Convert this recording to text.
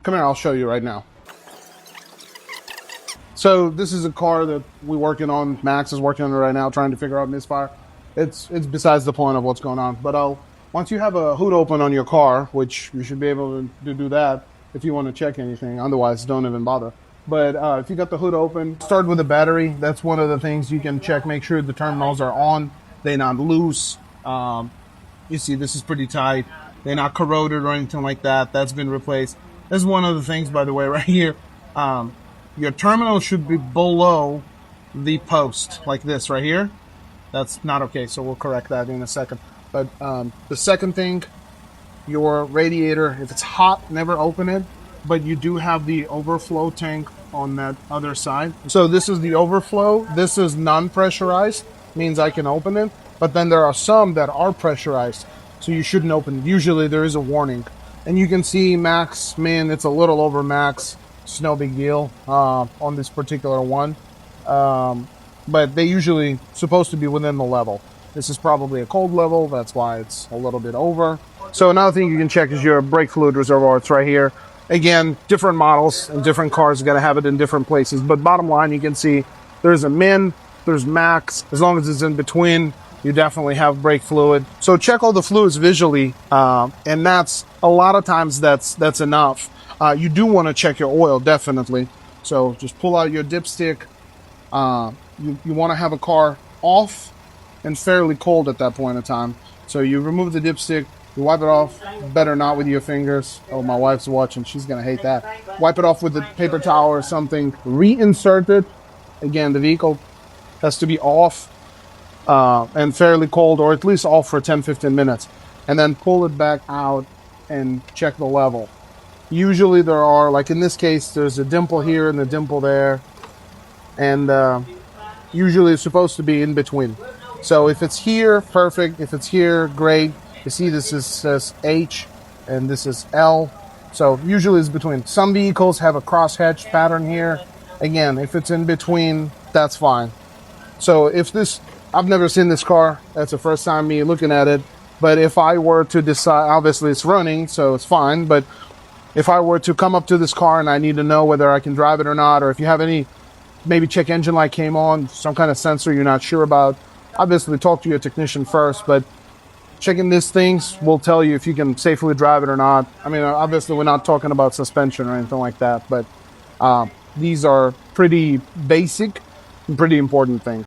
Come here, I'll show you right now. So this is a car that we're working on. Max is working on it right now, trying to figure out misfire. It's besides the point of what's going on. But once you have a hood open on your car, which you should be able to do that if you want to check anything. Otherwise, don't even bother. But if you got the hood open, start with the battery. That's one of the things you can check. Make sure the terminals are on. They're not loose. You see, this is pretty tight. They're not corroded or anything like that. That's been replaced. That's one of the things, by the way, right here. Your terminal should be below the post, like this right here. That's not okay, so we'll correct that in a second. But the second thing, your radiator, if it's hot, never open it. But you do have the overflow tank on that other side. So this is the overflow. This is non-pressurized, means I can open it. But then there are some that are pressurized, so you shouldn't open it. Usually there is a warning. And you can see max, man, it's a little over max. It's no big deal on this particular one. But they usually supposed to be within the level. This is probably a cold level. That's why it's a little bit over. So another thing you can check is your brake fluid reservoir. It's right here. Again, different models and different cars are going to have it in different places. But bottom line, you can see there's a min, there's max. As long as it's in between, you definitely have brake fluid. So check all the fluids visually, and that's a lot of times that's enough. You do want to check your oil, definitely. So just pull out your dipstick. You want to have a car off and fairly cold at that point in time. So you remove the dipstick, you wipe it off, better not with your fingers. Oh, my wife's watching, she's gonna hate that. Wipe it off with a paper towel or something, reinsert it. Again, the vehicle has to be off and fairly cold, or at least off for 10-15 minutes. And then pull it back out and check the level. Usually there are, like in this case, there's a dimple here and a dimple there. And usually it's supposed to be in between. So if it's here, perfect. If it's here, great. You see this says H and this is L. So usually it's between. Some vehicles have a cross-hatch pattern here. Again, if it's in between, that's fine. So if this, I've never seen this car. That's the first time me looking at it. But if I were to decide, obviously it's running, so it's fine. But if I were to come up to this car and I need to know whether I can drive it or not, or if you have any, maybe check engine light came on, some kind of sensor you're not sure about, obviously talk to your technician first. But checking these things will tell you if you can safely drive it or not. I mean, obviously we're not talking about suspension or anything like that, but these are pretty basic and pretty important things.